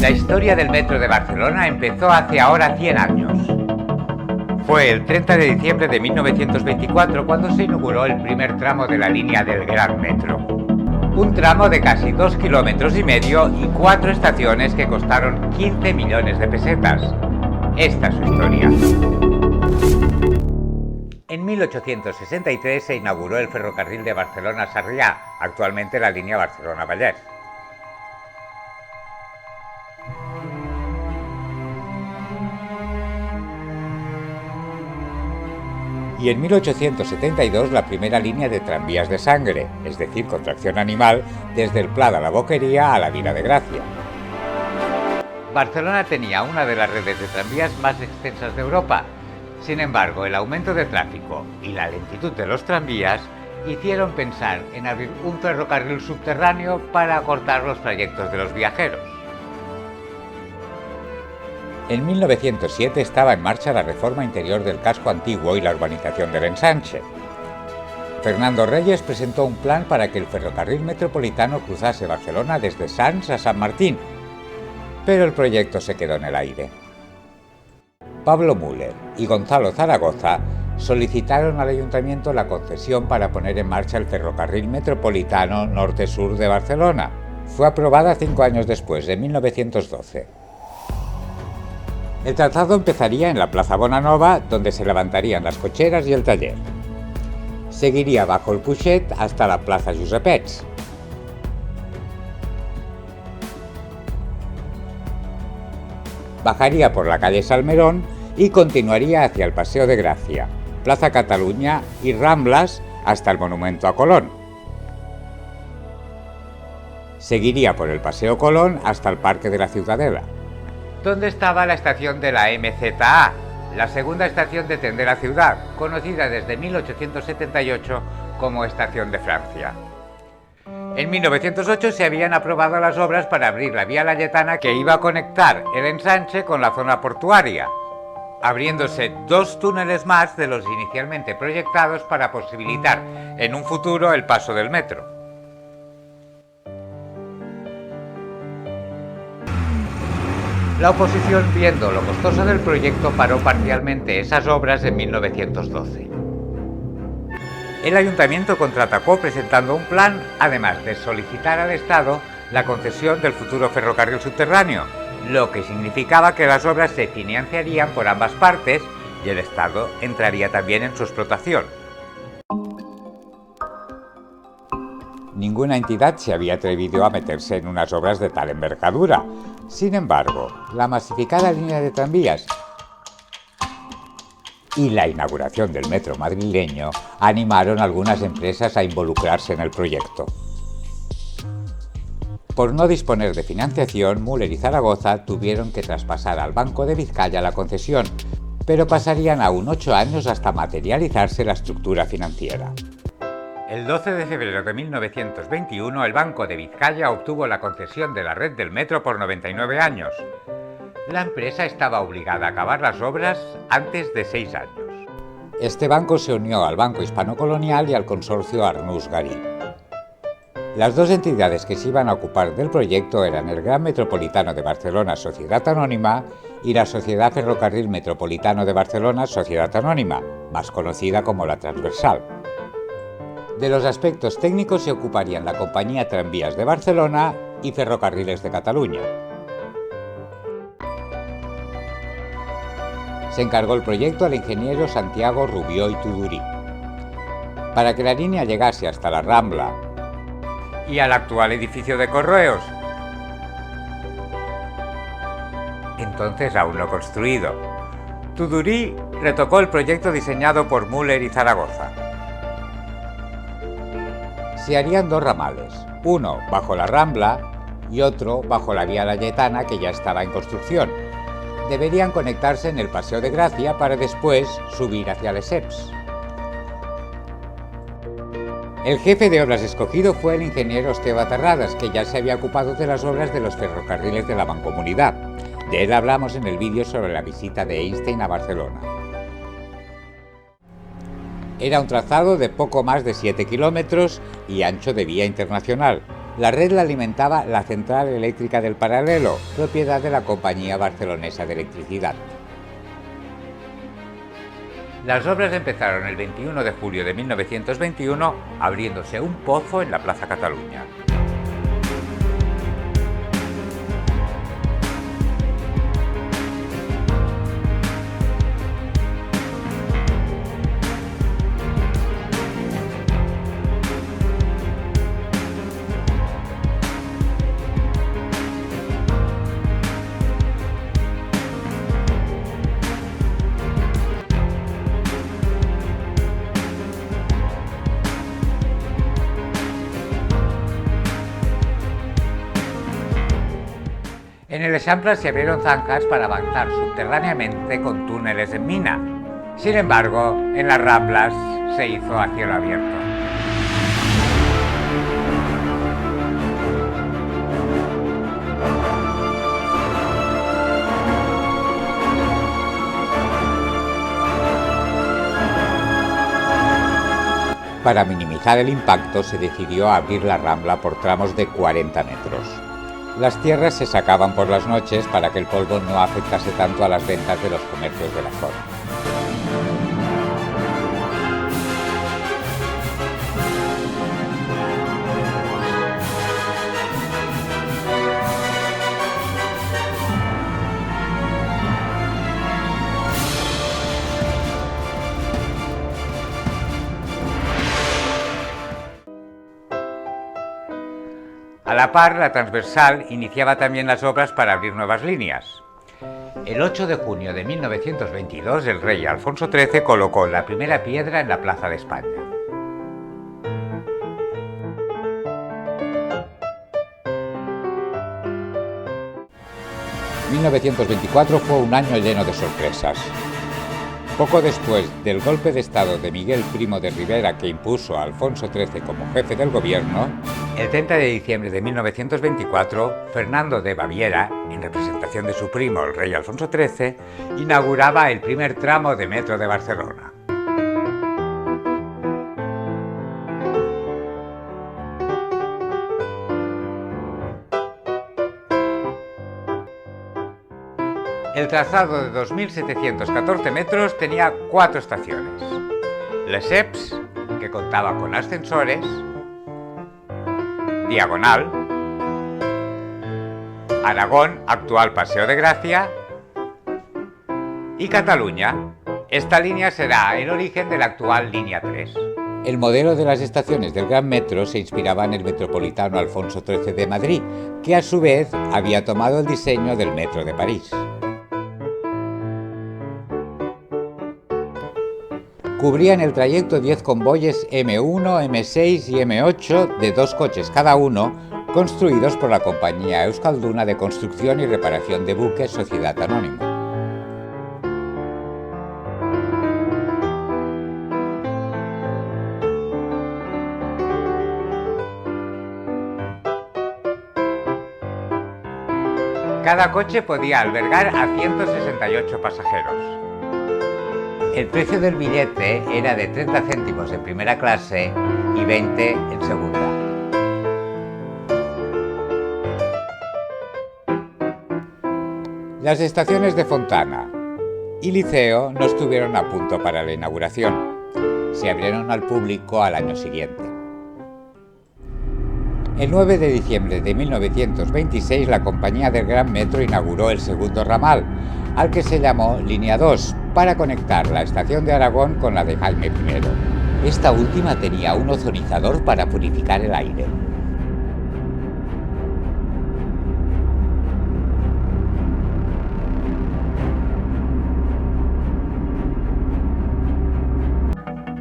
La historia del metro de Barcelona empezó hace ahora 100 años. Fue el 30 de diciembre de 1924 cuando se inauguró el primer tramo de la línea del Gran Metro. Un tramo de casi 2,5 kilómetros y 4 estaciones que costaron 15 millones de pesetas. Esta es su historia. En 1863 se inauguró el ferrocarril de Barcelona a Sarrià, actualmente la línea Barcelona-Vallès. Y en 1872 la primera línea de tranvías de sangre, es decir, con tracción animal, desde el Pla de la Boquería a la Vila de Gracia. Barcelona tenía una de las redes de tranvías más extensas de Europa. Sin embargo, el aumento de tráfico y la lentitud de los tranvías hicieron pensar en abrir un ferrocarril subterráneo para acortar los trayectos de los viajeros. En 1907 estaba en marcha la reforma interior del casco antiguo y la urbanización del ensanche. Fernando Reyes presentó un plan para que el ferrocarril metropolitano cruzase Barcelona desde Sants a San Martín, pero el proyecto se quedó en el aire. Pablo Müller y Gonzalo Zaragoza solicitaron al ayuntamiento la concesión para poner en marcha el ferrocarril metropolitano norte-sur de Barcelona. Fue aprobada 5 años después, en 1912. El trazado empezaría en la Plaza Bonanova, donde se levantarían las cocheras y el taller. Seguiría bajo el Puigset hasta la Plaza Josepets. Bajaría por la calle Salmerón y continuaría hacia el Paseo de Gracia, Plaza Cataluña y Ramblas hasta el Monumento a Colón. Seguiría por el Paseo Colón hasta el Parque de la Ciudadela, donde estaba la estación de la MZA, la segunda estación de tren de la ciudad, conocida desde 1878 como Estación de Francia. En 1908 se habían aprobado las obras para abrir la vía Layetana que iba a conectar el ensanche con la zona portuaria, abriéndose 2 túneles más de los inicialmente proyectados para posibilitar en un futuro el paso del metro. La oposición, viendo lo costoso del proyecto, paró parcialmente esas obras en 1912. El ayuntamiento contraatacó presentando un plan, además de solicitar al Estado la concesión del futuro ferrocarril subterráneo, lo que significaba que las obras se financiarían por ambas partes y el Estado entraría también en su explotación. Ninguna entidad se había atrevido a meterse en unas obras de tal envergadura. Sin embargo, la masificada línea de tranvías y la inauguración del metro madrileño animaron a algunas empresas a involucrarse en el proyecto. Por no disponer de financiación, Müller y Zaragoza tuvieron que traspasar al Banco de Vizcaya la concesión, pero pasarían aún 8 años hasta materializarse la estructura financiera. El 12 de febrero de 1921, el Banco de Vizcaya obtuvo la concesión de la red del metro por 99 años. La empresa estaba obligada a acabar las obras antes de 6 años. Este banco se unió al Banco Hispano-Colonial y al consorcio Arnús Garí. Las 2 entidades que se iban a ocupar del proyecto eran el Gran Metropolitano de Barcelona, Sociedad Anónima, y la Sociedad Ferrocarril Metropolitano de Barcelona, Sociedad Anónima, más conocida como la Transversal. De los aspectos técnicos se ocuparían la Compañía Tranvías de Barcelona y Ferrocarriles de Cataluña. Se encargó el proyecto al ingeniero Santiago Rubió y Tudurí. Para que la línea llegase hasta la Rambla y al actual edificio de Correos, entonces aún no construido, Tudurí retocó el proyecto diseñado por Müller y Zaragoza. Se harían 2 ramales, uno bajo la Rambla y otro bajo la vía Layetana, que ya estaba en construcción. Deberían conectarse en el Paseo de Gracia para después subir hacia Lesseps. El jefe de obras escogido fue el ingeniero Esteve Terradas, que ya se había ocupado de las obras de los ferrocarriles de la Mancomunidad. De él hablamos en el vídeo sobre la visita de Einstein a Barcelona. Era un trazado de poco más de 7 kilómetros y ancho de vía internacional, La red la alimentaba la Central Eléctrica del Paralelo, propiedad de la Compañía Barcelonesa de Electricidad. Las obras empezaron el 21 de julio de 1921, abriéndose un pozo en la Plaza Cataluña. En el Eixample se abrieron zanjas para avanzar subterráneamente con túneles en mina. Sin embargo, en las Ramblas se hizo a cielo abierto. Para minimizar el impacto se decidió abrir la Rambla por tramos de 40 metros. Las tierras se sacaban por las noches para que el polvo no afectase tanto a las ventas de los comercios de la zona. A la par, la transversal iniciaba también las obras para abrir nuevas líneas. El 8 de junio de 1922, el rey Alfonso XIII colocó la primera piedra en la Plaza de España. ...1924 fue un año lleno de sorpresas. Poco después del golpe de estado de Miguel Primo de Rivera que impuso a Alfonso XIII como jefe del gobierno, el 30 de diciembre de 1924, Fernando de Baviera, en representación de su primo, el rey Alfonso XIII, inauguraba el primer tramo de metro de Barcelona. El trazado de 2.714 metros tenía 4 estaciones. Lesseps, que contaba con ascensores, Diagonal, Aragón, actual Paseo de Gracia, y Cataluña. Esta línea será el origen de la actual línea 3. El modelo de las estaciones del Gran Metro se inspiraba en el metropolitano Alfonso XIII de Madrid, que a su vez había tomado el diseño del Metro de París. Cubrían el trayecto 10 convoyes M1, M6 y M8 de 2 coches cada uno, construidos por la compañía Euskalduna de Construcción y Reparación de Buques Sociedad Anónima. Cada coche podía albergar a 168 pasajeros. El precio del billete era de 30 céntimos en primera clase y 20 en segunda. Las estaciones de Fontana y Liceo no estuvieron a punto para la inauguración. Se abrieron al público al año siguiente. El 9 de diciembre de 1926, la compañía del Gran Metro inauguró el segundo ramal, al que se llamó Línea 2, para conectar la estación de Aragón con la de Jaime I. Esta última tenía un ozonizador para purificar el aire.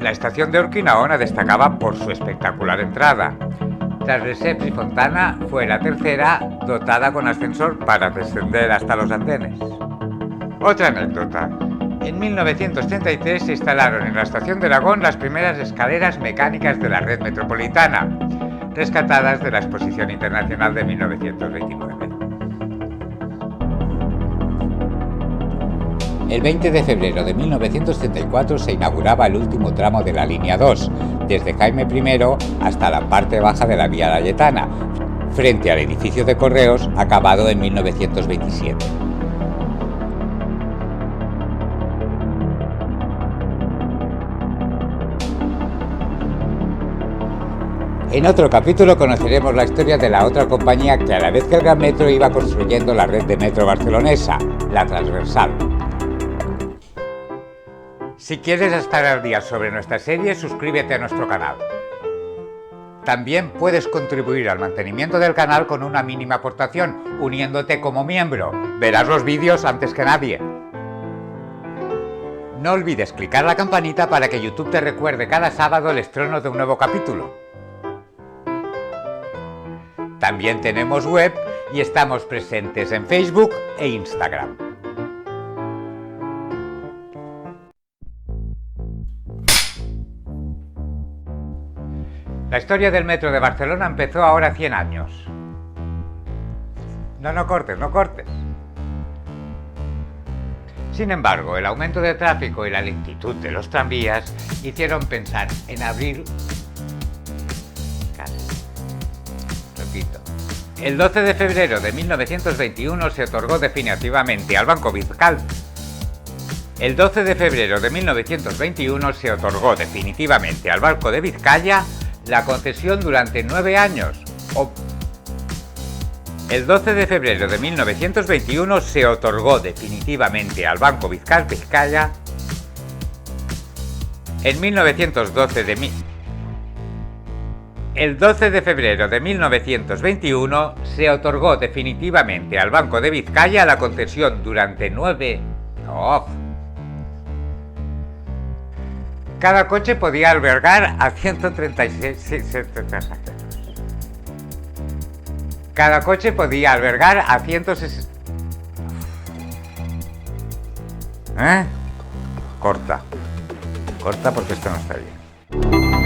La estación de Urquinaona destacaba por su espectacular entrada. Tras Lesseps y Fontana, fue la tercera dotada con ascensor para descender hasta los andenes. Otra anécdota. En 1933 se instalaron en la estación de Aragón las primeras escaleras mecánicas de la red metropolitana, rescatadas de la Exposición Internacional de 1929. El 20 de febrero de 1934 se inauguraba el último tramo de la Línea 2, desde Jaime I hasta la parte baja de la Vía Layetana, frente al edificio de Correos, acabado en 1927. En otro capítulo conoceremos la historia de la otra compañía que, a la vez que el Gran Metro, iba construyendo la red de metro barcelonesa, la Transversal. Si quieres estar al día sobre nuestra serie, suscríbete a nuestro canal. También puedes contribuir al mantenimiento del canal con una mínima aportación, uniéndote como miembro. Verás los vídeos antes que nadie. No olvides clicar la campanita para que YouTube te recuerde cada sábado el estreno de un nuevo capítulo. También tenemos web y estamos presentes en Facebook e Instagram. La historia del metro de Barcelona empezó ahora 100 años. No cortes, no cortes. Sin embargo, el aumento de tráfico y la lentitud de los tranvías hicieron pensar en abrir... Repito. El 12 de febrero de 1921 se otorgó definitivamente al Banco Vizcaya. El 12 de febrero de 1921 se otorgó definitivamente al Banco de Vizcaya la concesión durante 9 años. El 12 de febrero de 1921 se otorgó definitivamente al Banco Vizcaya. En 1912 El 12 de febrero de 1921 se otorgó definitivamente al Banco de Vizcaya la concesión durante 9... Cada coche podía albergar a 136... Cada coche podía albergar a 160... Corta porque esto no está bien.